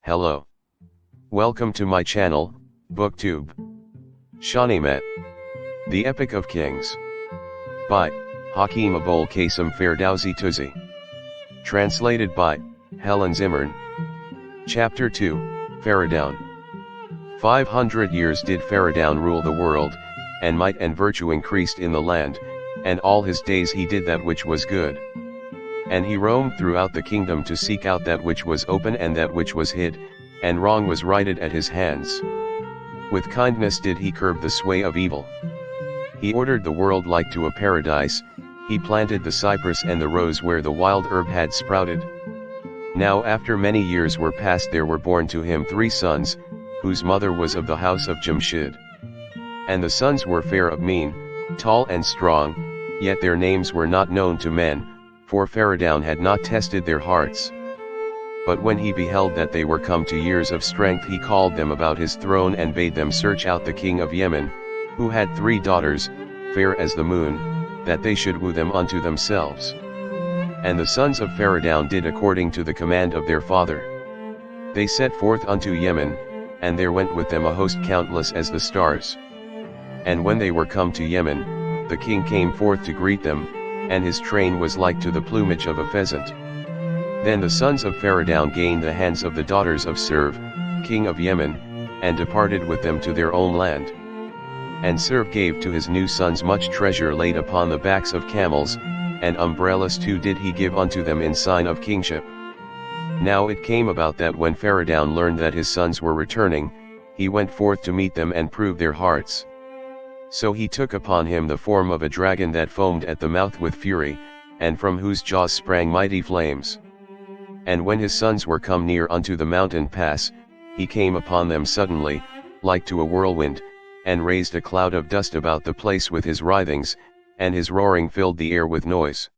Hello. Welcome to my channel, Booktube. Shahnameh, the Epic of Kings. By Hakim Abol Qasem Ferdowsi Tousi. Translated by Helen Zimmern. Chapter 2, Feridoun. 500 years did Feridoun rule the world, and might and virtue increased in the land, and all his days he did that which was good. And he roamed throughout the kingdom to seek out that which was open and that which was hid, and wrong was righted at his hands. With kindness did he curb the sway of evil. He ordered the world like to a paradise, he planted the cypress and the rose where the wild herb had sprouted. Now after many years were past there were born to him 3 sons, whose mother was of the house of Jamshid. And the sons were fair of mien, tall and strong, yet their names were not known to men, for Feridoun had not tested their hearts. But when he beheld that they were come to years of strength he called them about his throne and bade them search out the king of Yemen, who had 3 daughters, fair as the moon, that they should woo them unto themselves. And the sons of Feridoun did according to the command of their father. They set forth unto Yemen, and there went with them a host countless as the stars. And when they were come to Yemen, the king came forth to greet them, and his train was like to the plumage of a pheasant. Then the sons of Feridoun gained the hands of the daughters of Serv, king of Yemen, and departed with them to their own land. And Serv gave to his new sons much treasure laid upon the backs of camels, and umbrellas too did he give unto them in sign of kingship. Now it came about that when Feridoun learned that his sons were returning, he went forth to meet them and prove their hearts. So he took upon him the form of a dragon that foamed at the mouth with fury, and from whose jaws sprang mighty flames. And when his sons were come near unto the mountain pass, he came upon them suddenly, like to a whirlwind, and raised a cloud of dust about the place with his writhings, and his roaring filled the air with noise.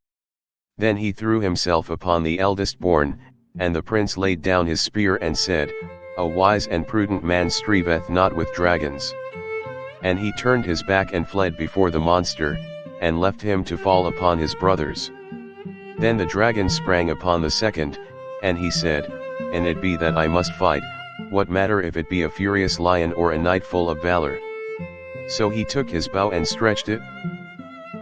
Then he threw himself upon the eldest born, and the prince laid down his spear and said, A wise and prudent man striveth not with dragons. And he turned his back and fled before the monster, and left him to fall upon his brothers. Then the dragon sprang upon the second, and he said, An it be that I must fight, what matter if it be a furious lion or a knight full of valor? So he took his bow and stretched it.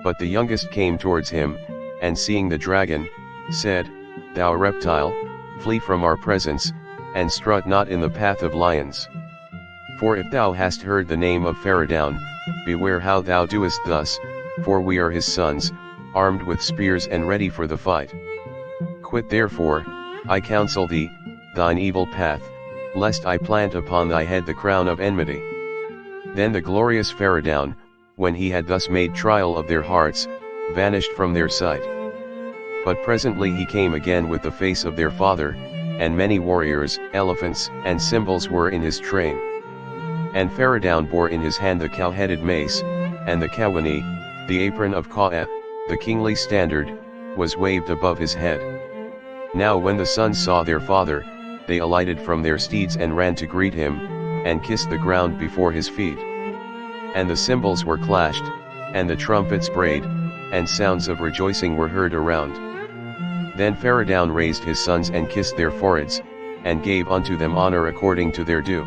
But the youngest came towards him, and seeing the dragon, said, Thou reptile, flee from our presence, and strut not in the path of lions. For if thou hast heard the name of Feridoun, beware how thou doest thus, for we are his sons, armed with spears and ready for the fight. Quit therefore, I counsel thee, thine evil path, lest I plant upon thy head the crown of enmity. Then the glorious Feridoun, when he had thus made trial of their hearts, vanished from their sight. But presently he came again with the face of their father, and many warriors, elephants, and cymbals were in his train. And Feridoun bore in his hand the cow-headed mace, and the kawani, the apron of Qa'eh, the kingly standard, was waved above his head. Now when the sons saw their father, they alighted from their steeds and ran to greet him, and kissed the ground before his feet. And the cymbals were clashed, and the trumpets brayed, and sounds of rejoicing were heard around. Then Feridoun raised his sons and kissed their foreheads, and gave unto them honor according to their due.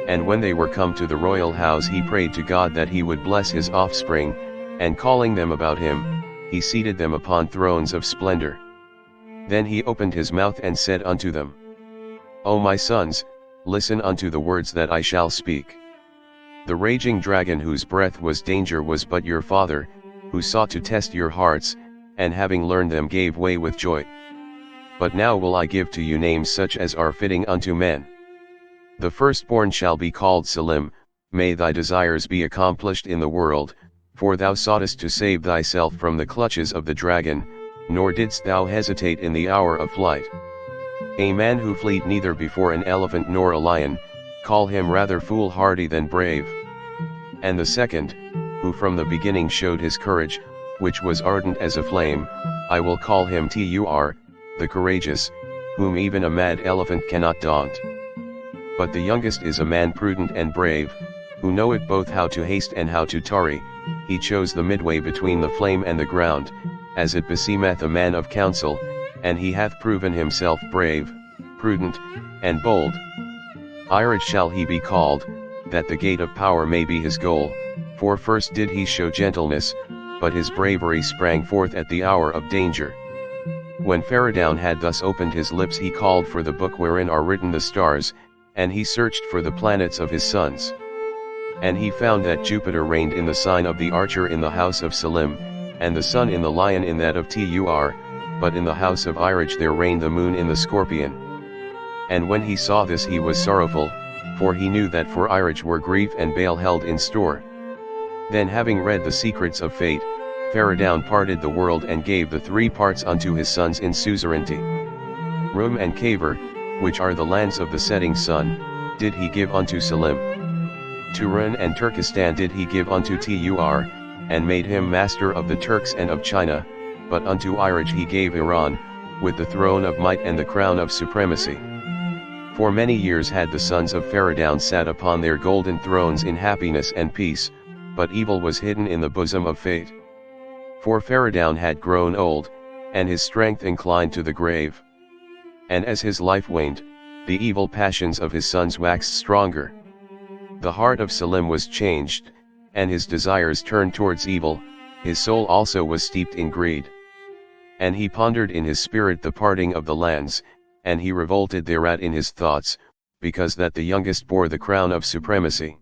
And when they were come to the royal house he prayed to God that he would bless his offspring, and calling them about him, he seated them upon thrones of splendor. Then he opened his mouth and said unto them, O my sons, listen unto the words that I shall speak. The raging dragon whose breath was danger was but your father, who sought to test your hearts, and having learned them gave way with joy. But now will I give to you names such as are fitting unto men. The firstborn shall be called Salim, may thy desires be accomplished in the world, for thou soughtest to save thyself from the clutches of the dragon, nor didst thou hesitate in the hour of flight. A man who fleed neither before an elephant nor a lion, call him rather foolhardy than brave. And the second, who from the beginning showed his courage, which was ardent as a flame, I will call him Tur, the courageous, whom even a mad elephant cannot daunt. But the youngest is a man prudent and brave, who knoweth both how to haste and how to tarry, he chose the midway between the flame and the ground, as it beseemeth a man of counsel, and he hath proven himself brave, prudent, and bold. Iraj shall he be called, that the gate of power may be his goal, for first did he show gentleness, but his bravery sprang forth at the hour of danger. When Feridoun had thus opened his lips he called for the book wherein are written the stars, and he searched for the planets of his sons. And he found that Jupiter reigned in the sign of the archer in the house of Salim, and the sun in the lion in that of Tur, but in the house of Iraj there reigned the moon in the scorpion. And when he saw this he was sorrowful, for he knew that for Iraj were grief and bale held in store. Then having read the secrets of fate, Feridoun parted the world and gave the 3 parts unto his sons in suzerainty. Rum and Kaver, which are the lands of the setting sun, did he give unto Salim. Turan and Turkestan did he give unto Tur, and made him master of the Turks and of China, but unto Iraj he gave Iran, with the throne of might and the crown of supremacy. For many years had the sons of Feridoun sat upon their golden thrones in happiness and peace, but evil was hidden in the bosom of fate. For Feridoun had grown old, and his strength inclined to the grave. And as his life waned, the evil passions of his sons waxed stronger. The heart of Salim was changed, and his desires turned towards evil, his soul also was steeped in greed. And he pondered in his spirit the parting of the lands, and he revolted thereat in his thoughts, because that the youngest bore the crown of supremacy.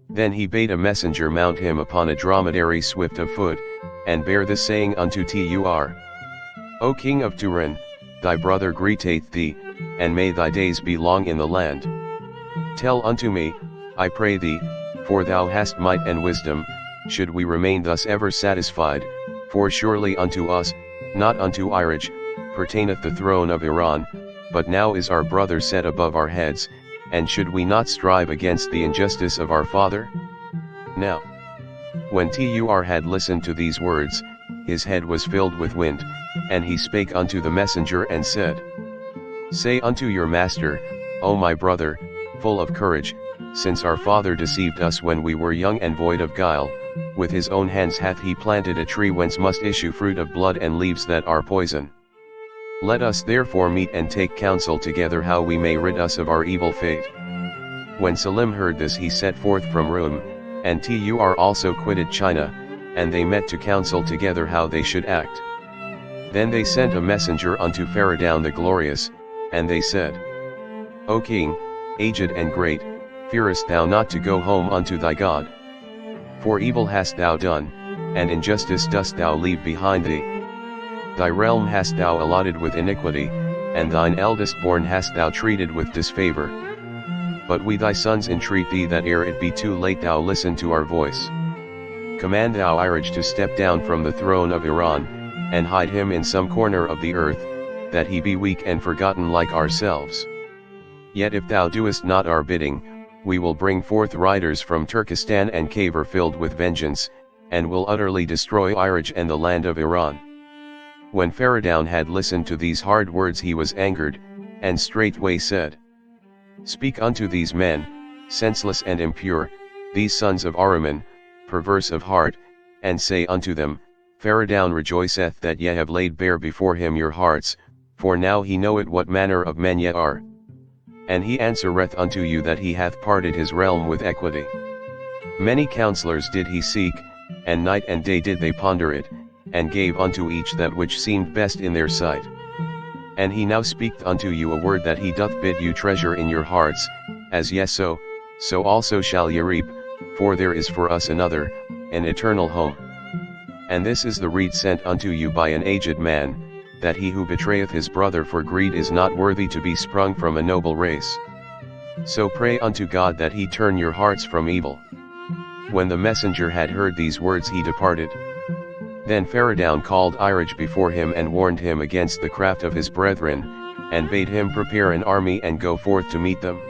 Then he bade a messenger mount him upon a dromedary swift of foot, and bear this saying unto Tur: O King of Turan, thy brother greeteth thee, and may thy days be long in the land. Tell unto me, I pray thee, for thou hast might and wisdom, should we remain thus ever satisfied, for surely unto us, not unto Iraj, pertaineth the throne of Iran, but now is our brother set above our heads, and should we not strive against the injustice of our father? Now, when Tur had listened to these words, his head was filled with wind, and he spake unto the messenger and said, Say unto your master, O my brother, full of courage, since our father deceived us when we were young and void of guile, with his own hands hath he planted a tree whence must issue fruit of blood and leaves that are poison. Let us therefore meet and take counsel together how we may rid us of our evil fate. When Salim heard this he set forth from Rum, and Tur also quitted China, and they met to counsel together how they should act. Then they sent a messenger unto Feridoun the Glorious, and they said, O King, aged and great, fearest thou not to go home unto thy God? For evil hast thou done, and injustice dost thou leave behind thee. Thy realm hast thou allotted with iniquity, and thine eldest born hast thou treated with disfavor. But we thy sons entreat thee that ere it be too late thou listen to our voice. Command thou Iraj to step down from the throne of Iran, and hide him in some corner of the earth, that he be weak and forgotten like ourselves. Yet if thou doest not our bidding, we will bring forth riders from Turkestan and Kaver filled with vengeance, and will utterly destroy Iraj and the land of Iran. When Feridoun had listened to these hard words he was angered, and straightway said, Speak unto these men, senseless and impure, these sons of Ahriman, perverse of heart, and say unto them, Feridoun rejoiceth that ye have laid bare before him your hearts, for now he knoweth what manner of men ye are. And he answereth unto you that he hath parted his realm with equity. Many counselors did he seek, and night and day did they ponder it, and gave unto each that which seemed best in their sight. And he now speaketh unto you a word that he doth bid you treasure in your hearts, as ye sow, so also shall ye reap, for there is for us another, an eternal home. And this is the rede sent unto you by an aged man, that he who betrayeth his brother for greed is not worthy to be sprung from a noble race. So pray unto God that he turn your hearts from evil. When the messenger had heard these words he departed. Then Feridoun called Iraj before him and warned him against the craft of his brethren, and bade him prepare an army and go forth to meet them.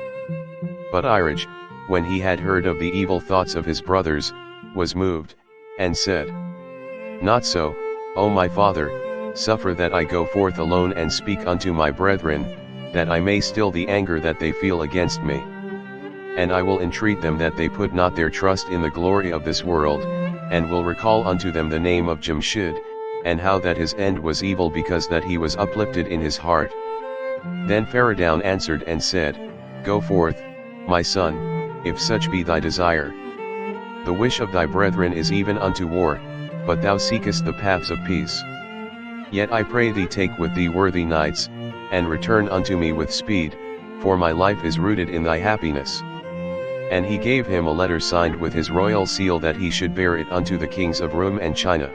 But Iraj, when he had heard of the evil thoughts of his brothers, was moved, and said, Not so, O my father, suffer that I go forth alone and speak unto my brethren, that I may still the anger that they feel against me. And I will entreat them that they put not their trust in the glory of this world, and will recall unto them the name of Jamshid, and how that his end was evil because that he was uplifted in his heart. Then Feridoun answered and said, Go forth, my son, if such be thy desire. The wish of thy brethren is even unto war, but thou seekest the paths of peace. Yet I pray thee take with thee worthy knights, and return unto me with speed, for my life is rooted in thy happiness. And he gave him a letter signed with his royal seal that he should bear it unto the kings of Roum and China.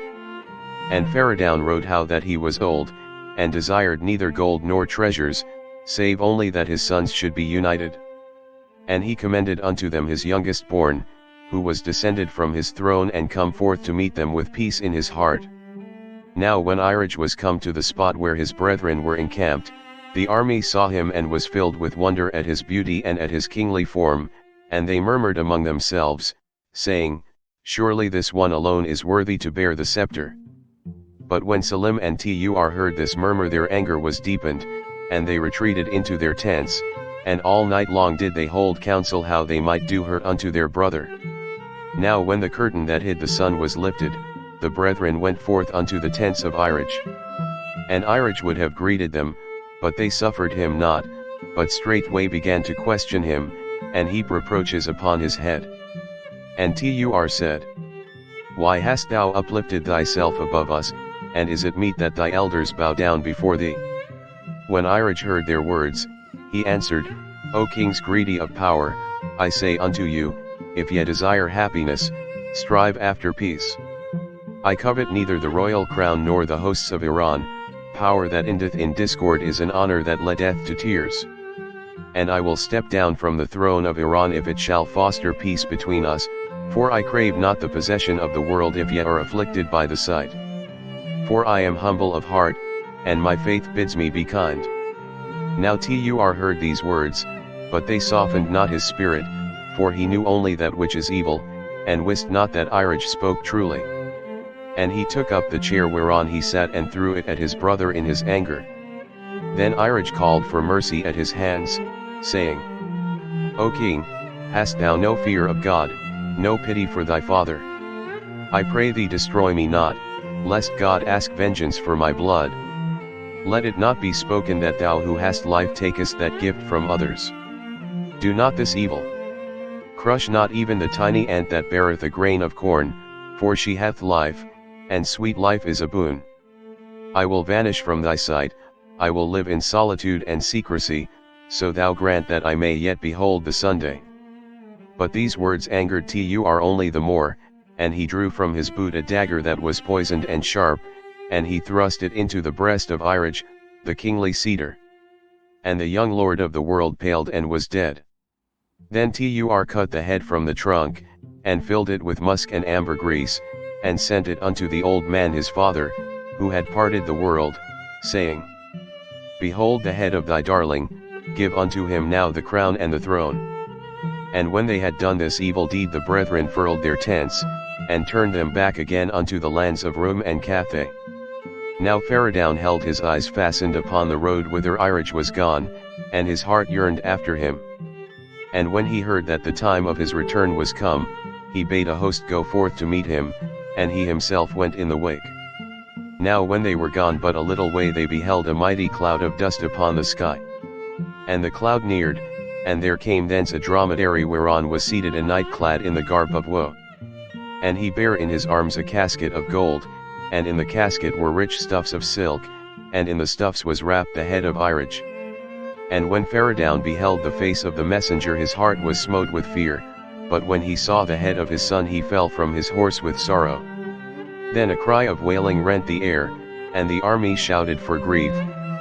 And Feridoun wrote how that he was old, and desired neither gold nor treasures, save only that his sons should be united. And he commended unto them his youngest born, who was descended from his throne and come forth to meet them with peace in his heart. Now when Irij was come to the spot where his brethren were encamped, the army saw him and was filled with wonder at his beauty and at his kingly form, and they murmured among themselves, saying, Surely this one alone is worthy to bear the scepter. But when Salim and Tur heard this murmur, their anger was deepened, and they retreated into their tents, and all night long did they hold counsel how they might do hurt unto their brother. Now when the curtain that hid the sun was lifted, the brethren went forth unto the tents of Irij. And Irij would have greeted them, but they suffered him not, but straightway began to question him, and heap reproaches upon his head. And Tur said, Why hast thou uplifted thyself above us, and is it meet that thy elders bow down before thee? When Irij heard their words, he answered, O kings greedy of power, I say unto you, if ye desire happiness, strive after peace. I covet neither the royal crown nor the hosts of Iran. Power that endeth in discord is an honor that leadeth to tears. And I will step down from the throne of Iran if it shall foster peace between us, for I crave not the possession of the world if ye are afflicted by the sight. For I am humble of heart, and my faith bids me be kind. Now Tur heard these words, but they softened not his spirit, for he knew only that which is evil, and wist not that Irij spoke truly. And he took up the chair whereon he sat and threw it at his brother in his anger. Then Irij called for mercy at his hands, saying, O king, hast thou no fear of God, no pity for thy father? I pray thee destroy me not, lest God ask vengeance for my blood. Let it not be spoken that thou who hast life takest that gift from others. Do not this evil. Crush not even the tiny ant that beareth a grain of corn, for she hath life, and sweet life is a boon. I will vanish from thy sight, I will live in solitude and secrecy, so thou grant that I may yet behold the Sunday. But these words angered Tur only the more, and he drew from his boot a dagger that was poisoned and sharp, and he thrust it into the breast of Irij, the kingly cedar. And the young lord of the world paled and was dead. Then Tur cut the head from the trunk, and filled it with musk and ambergris, and sent it unto the old man his father, who had parted the world, saying, Behold the head of thy darling, give unto him now the crown and the throne. And when they had done this evil deed, the brethren furled their tents, and turned them back again unto the lands of Roum and Cathay. Now Feridoun held his eyes fastened upon the road whither Irij was gone, and his heart yearned after him. And when he heard that the time of his return was come, he bade a host go forth to meet him, and he himself went in the wake. Now when they were gone but a little way, they beheld a mighty cloud of dust upon the sky. And the cloud neared, and there came thence a dromedary whereon was seated a knight clad in the garb of woe. And he bare in his arms a casket of gold, and in the casket were rich stuffs of silk, and in the stuffs was wrapped the head of Irij. And when Feridoun beheld the face of the messenger, his heart was smote with fear, but when he saw the head of his son he fell from his horse with sorrow. Then a cry of wailing rent the air, and the army shouted for grief,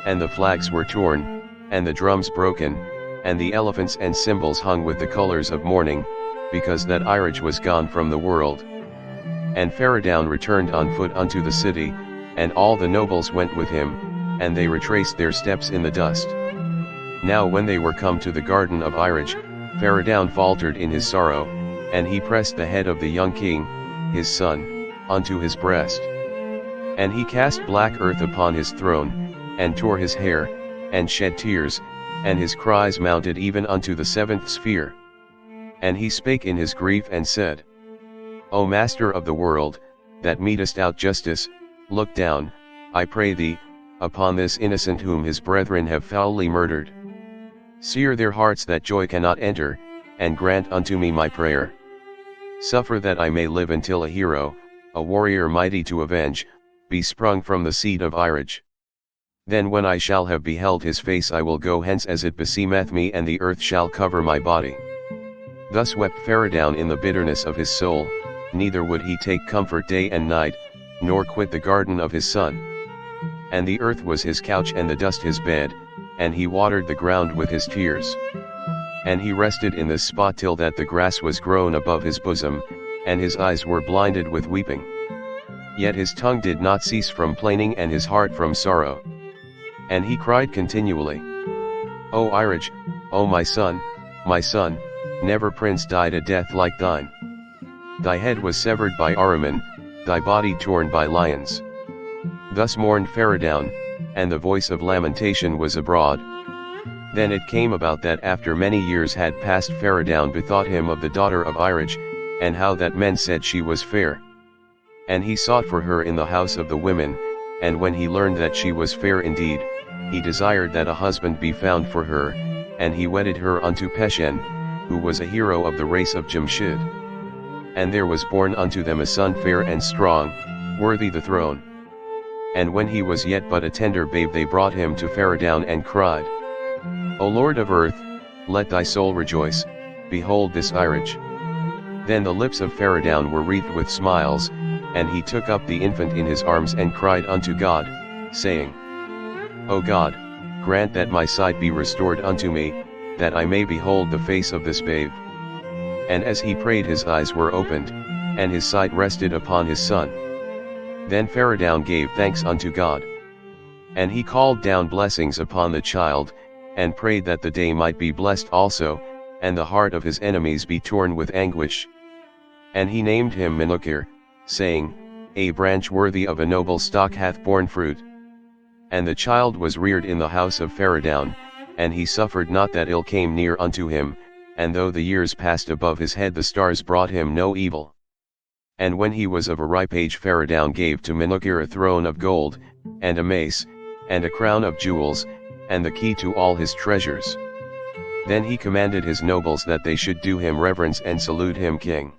and the flags were torn, and the drums broken, and the elephants and cymbals hung with the colors of mourning, because that Irij was gone from the world. And Feridoun returned on foot unto the city, and all the nobles went with him, and they retraced their steps in the dust. Now when they were come to the garden of Irij, Feridoun faltered in his sorrow, and he pressed the head of the young king, his son, unto his breast. And he cast black earth upon his throne, and tore his hair, and shed tears, and his cries mounted even unto the seventh sphere. And he spake in his grief and said, O Master of the world, that metest out justice, look down, I pray thee, upon this innocent whom his brethren have foully murdered. Sear their hearts that joy cannot enter, and grant unto me my prayer. Suffer that I may live until a hero, a warrior mighty to avenge, be sprung from the seed of Irage. Then when I shall have beheld his face I will go hence as it beseemeth me, and the earth shall cover my body. Thus wept Feridoun in the bitterness of his soul, neither would he take comfort day and night, nor quit the garden of his son. And the earth was his couch and the dust his bed, and he watered the ground with his tears. And he rested in this spot till that the grass was grown above his bosom, and his eyes were blinded with weeping. Yet his tongue did not cease from plaining and his heart from sorrow. And he cried continually, O Irage, O my son, never prince died a death like thine. Thy head was severed by Ahriman, thy body torn by lions. Thus mourned Feridoun, and the voice of lamentation was abroad. Then it came about that after many years had passed Feridoun bethought him of the daughter of Irage, and how that men said she was fair. And he sought for her in the house of the women, and when he learned that she was fair indeed, he desired that a husband be found for her, and he wedded her unto Peshen, who was a hero of the race of Jamshid. And there was born unto them a son fair and strong, worthy the throne. And when he was yet but a tender babe they brought him to Feridoun and cried, O Lord of earth, let thy soul rejoice, behold this Irage. Then the lips of Feridoun were wreathed with smiles, and he took up the infant in his arms and cried unto God, saying, O God, grant that my sight be restored unto me, that I may behold the face of this babe. And as he prayed his eyes were opened, and his sight rested upon his son. Then Feridoun gave thanks unto God. And he called down blessings upon the child, and prayed that the day might be blessed also, and the heart of his enemies be torn with anguish. And he named him Menukir, saying, A branch worthy of a noble stock hath borne fruit. And the child was reared in the house of Feridoun, and he suffered not that ill came near unto him, and though the years passed above his head the stars brought him no evil. And when he was of a ripe age Feridoun gave to Menukir a throne of gold, and a mace, and a crown of jewels, and the key to all his treasures. Then he commanded his nobles that they should do him reverence and salute him king.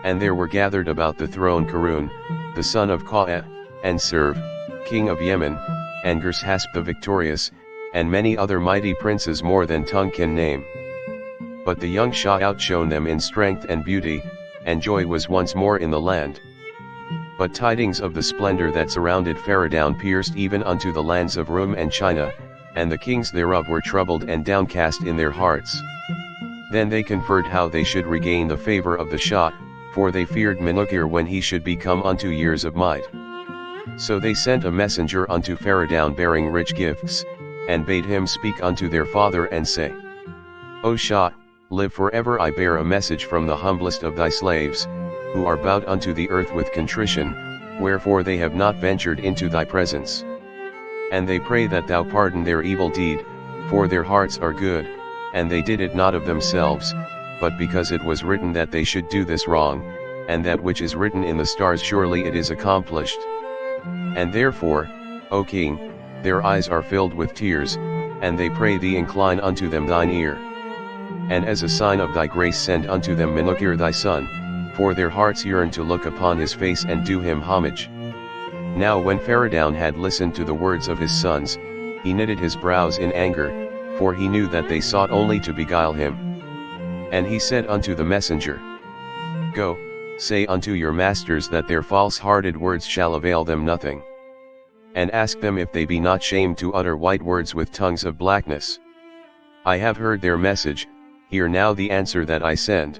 And there were gathered about the throne Karun, the son of Qa'eh, and Serv, king of Yemen, and Gershasp the victorious, and many other mighty princes more than tongue can name. But the young Shah outshone them in strength and beauty, and joy was once more in the land. But tidings of the splendor that surrounded Feridoun pierced even unto the lands of Rum and China, and the kings thereof were troubled and downcast in their hearts. Then they conferred how they should regain the favor of the Shah, for they feared Menukir when he should become unto years of might. So they sent a messenger unto Feridoun bearing rich gifts, and bade him speak unto their father and say, O Shah, live forever. I bear a message from the humblest of thy slaves, who are bowed unto the earth with contrition, wherefore they have not ventured into thy presence. And they pray that thou pardon their evil deed, for their hearts are good, and they did it not of themselves, but because it was written that they should do this wrong, and that which is written in the stars surely it is accomplished. And therefore, O king, their eyes are filled with tears, and they pray thee incline unto them thine ear. And as a sign of thy grace send unto them Menukir thy son, for their hearts yearn to look upon his face and do him homage. Now when Feridoun had listened to the words of his sons, he knitted his brows in anger, for he knew that they sought only to beguile him. And he said unto the messenger, Go, say unto your masters that their false-hearted words shall avail them nothing. And ask them if they be not shamed to utter white words with tongues of blackness. I have heard their message, hear now the answer that I send.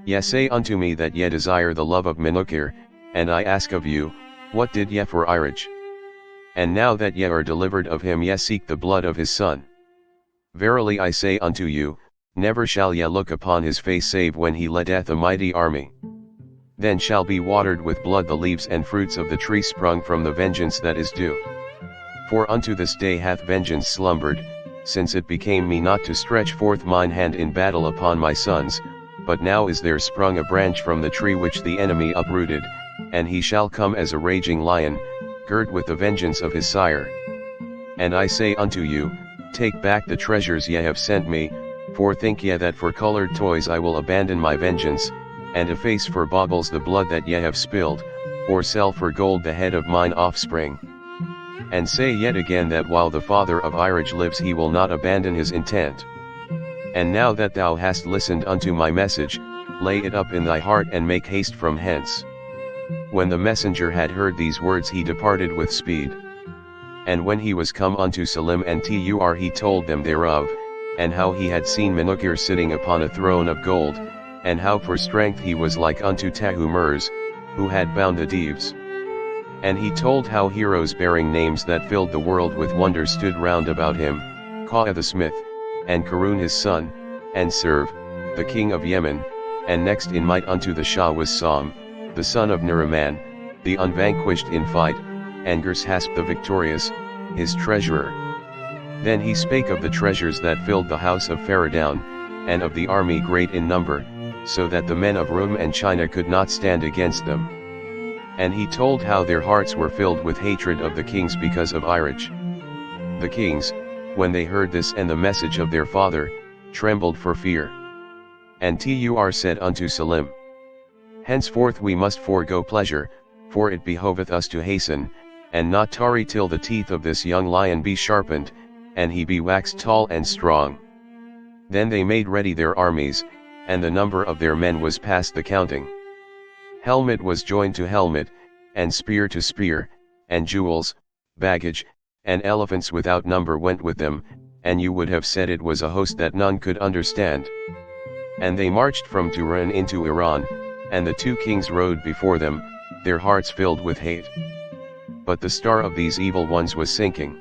Ye say unto me that ye desire the love of Menukir, and I ask of you, what did ye for Irage? And now that ye are delivered of him ye seek the blood of his son. Verily I say unto you, never shall ye look upon his face save when he leadeth a mighty army. Then shall be watered with blood the leaves and fruits of the tree sprung from the vengeance that is due. For unto this day hath vengeance slumbered, since it became me not to stretch forth mine hand in battle upon my sons, but now is there sprung a branch from the tree which the enemy uprooted, and he shall come as a raging lion, girt with the vengeance of his sire. And I say unto you, take back the treasures ye have sent me, for think ye that for colored toys I will abandon my vengeance, and efface for baubles the blood that ye have spilled, or sell for gold the head of mine offspring. And say yet again that while the father of Iraj lives he will not abandon his intent. And now that thou hast listened unto my message, lay it up in thy heart and make haste from hence. When the messenger had heard these words he departed with speed. And when he was come unto Salim and Tur he told them thereof, and how he had seen Menukir sitting upon a throne of gold, and how for strength he was like unto Tahumurs, who had bound the Deves. And he told how heroes bearing names that filled the world with wonder stood round about him, Qa'a the smith, and Karun his son, and Serv, the king of Yemen, and next in might unto the Shah was Sam, the son of Nuriman, the unvanquished in fight, and Gurshasp the victorious, his treasurer. Then he spake of the treasures that filled the house of Feridoun, and of the army great in number, so that the men of Rum and China could not stand against them. And he told how their hearts were filled with hatred of the kings because of Iraj. The kings, when they heard this and the message of their father, trembled for fear. And Tur said unto Salim, henceforth we must forego pleasure, for it behoveth us to hasten, and not tarry till the teeth of this young lion be sharpened, and he be waxed tall and strong. Then they made ready their armies, and the number of their men was past the counting. Helmet was joined to helmet, and spear to spear, and jewels, baggage, and elephants without number went with them, and you would have said it was a host that none could understand. And they marched from Turan into Iran, and the two kings rode before them, their hearts filled with hate. But the star of these evil ones was sinking.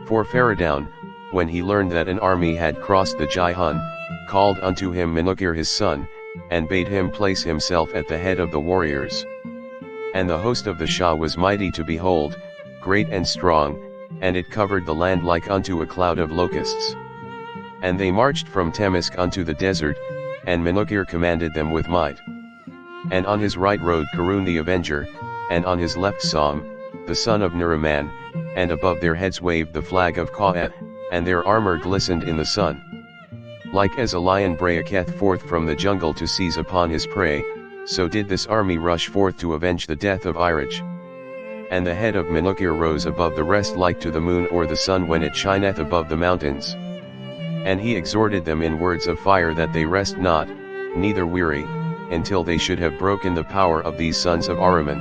For Feridoun, when he learned that an army had crossed the Jaihan, called unto him Menukir his son, and bade him place himself at the head of the warriors. And the host of the Shah was mighty to behold, great and strong, and it covered the land like unto a cloud of locusts. And they marched from Temisk unto the desert, and Menukir commanded them with might. And on his right rode Karun the Avenger, and on his left Sam, the son of Nuriman, and above their heads waved the flag of Qa'a, and their armor glistened in the sun. Like as a lion breaketh forth from the jungle to seize upon his prey, so did this army rush forth to avenge the death of Iraj. And the head of Menukir rose above the rest like to the moon or the sun when it shineth above the mountains. And he exhorted them in words of fire that they rest not, neither weary, until they should have broken the power of these sons of Ahriman.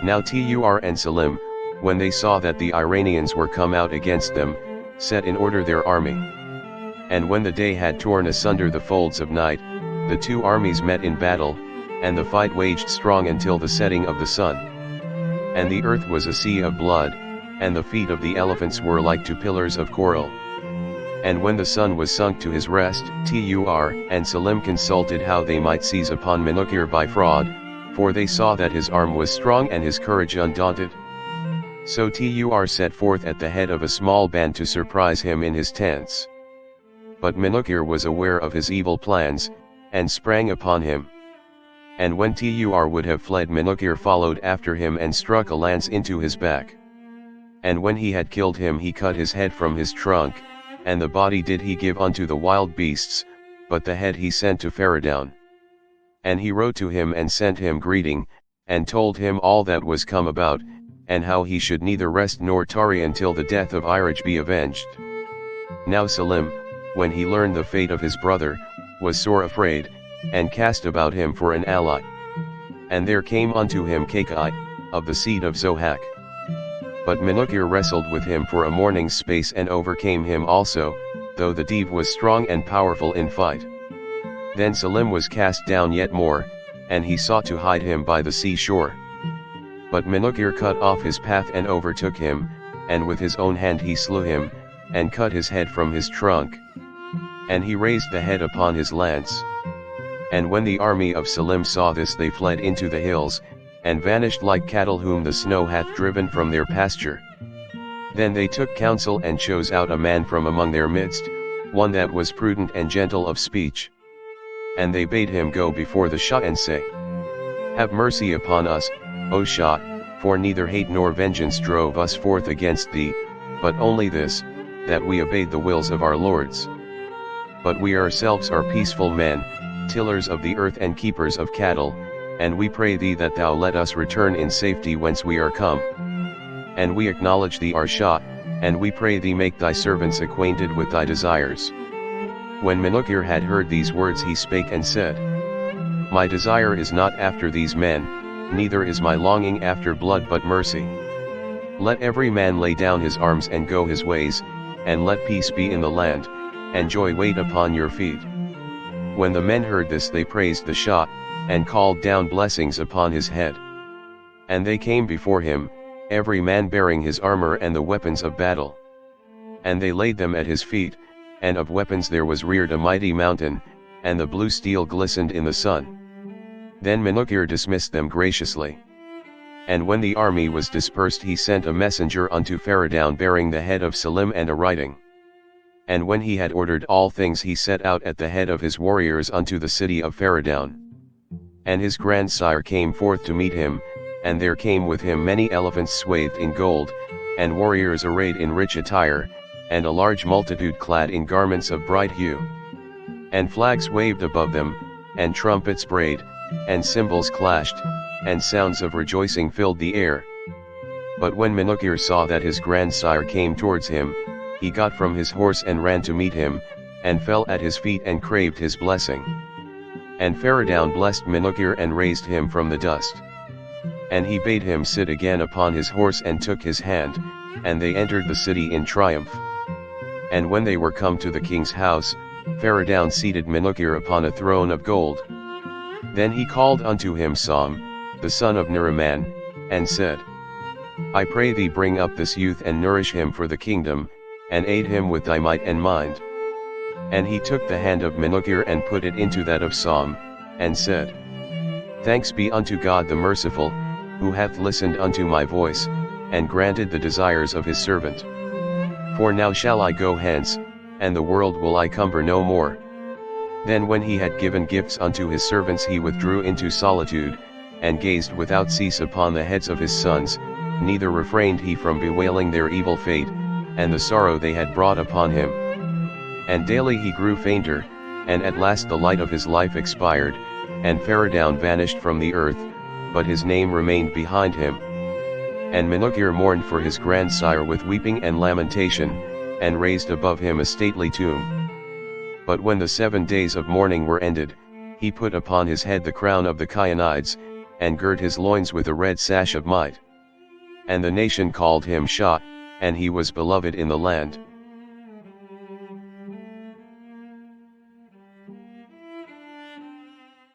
Now Tur and Salim, when they saw that the Iranians were come out against them, set in order their army. And when the day had torn asunder the folds of night, the two armies met in battle, and the fight waged strong until the setting of the sun. And the earth was a sea of blood, and the feet of the elephants were like to pillars of coral. And when the sun was sunk to his rest, Tur and Salim consulted how they might seize upon Menukir by fraud, for they saw that his arm was strong and his courage undaunted. So Tur set forth at the head of a small band to surprise him in his tents. But Menukir was aware of his evil plans, and sprang upon him. And when Tur would have fled, Menukir followed after him and struck a lance into his back. And when he had killed him he cut his head from his trunk, and the body did he give unto the wild beasts, but the head he sent to Feridoun. And he wrote to him and sent him greeting, and told him all that was come about, and how he should neither rest nor tarry until the death of Iraj be avenged. Now Salim, when he learned the fate of his brother, was sore afraid, and cast about him for an ally. And there came unto him Kakai, of the seed of Zohak. But Menukir wrestled with him for a morning's space and overcame him also, though the Dev was strong and powerful in fight. Then Salim was cast down yet more, and he sought to hide him by the sea shore. But Menukir cut off his path and overtook him, and with his own hand he slew him, and cut his head from his trunk. And he raised the head upon his lance. And when the army of Salim saw this they fled into the hills, and vanished like cattle whom the snow hath driven from their pasture. Then they took counsel and chose out a man from among their midst, one that was prudent and gentle of speech. And they bade him go before the Shah and say, Have mercy upon us, O Shah, for neither hate nor vengeance drove us forth against thee, but only this, that we obeyed the wills of our lords. But we ourselves are peaceful men, tillers of the earth and keepers of cattle, and we pray thee that thou let us return in safety whence we are come. And we acknowledge thee our Shah, and we pray thee make thy servants acquainted with thy desires. When Menukir had heard these words he spake and said, My desire is not after these men, neither is my longing after blood but mercy. Let every man lay down his arms and go his ways, and let peace be in the land, and joy wait upon your feet. When the men heard this they praised the Shah, and called down blessings upon his head. And they came before him, every man bearing his armor and the weapons of battle. And they laid them at his feet, and of weapons there was reared a mighty mountain, and the blue steel glistened in the sun. Then Menukir dismissed them graciously. And when the army was dispersed he sent a messenger unto Feridoun bearing the head of Selim and a writing. And when he had ordered all things he set out at the head of his warriors unto the city of Feridoun. And his grandsire came forth to meet him, and there came with him many elephants swathed in gold, and warriors arrayed in rich attire, and a large multitude clad in garments of bright hue. And flags waved above them, and trumpets brayed, and cymbals clashed, and sounds of rejoicing filled the air. But when Menukir saw that his grandsire came towards him, he got from his horse and ran to meet him, and fell at his feet and craved his blessing. And Feridoun blessed Menukir and raised him from the dust. And he bade him sit again upon his horse and took his hand, and they entered the city in triumph. And when they were come to the king's house, Feridoun seated Menukir upon a throne of gold. Then he called unto him Sam, the son of Neriman, and said, I pray thee bring up this youth and nourish him for the kingdom, and aid him with thy might and mind. And he took the hand of Menukir and put it into that of Sam, and said, Thanks be unto God the merciful, who hath listened unto my voice, and granted the desires of his servant. For now shall I go hence, and the world will I cumber no more. Then when he had given gifts unto his servants he withdrew into solitude, and gazed without cease upon the heads of his sons, neither refrained he from bewailing their evil fate, and the sorrow they had brought upon him. And daily he grew fainter, and at last the light of his life expired, and Feridoun vanished from the earth, but his name remained behind him. And Menukir mourned for his grandsire with weeping and lamentation, and raised above him a stately tomb. But when the 7 days of mourning were ended, he put upon his head the crown of the Chionides, and girt his loins with a red sash of might. And the nation called him Shah, and he was beloved in the land.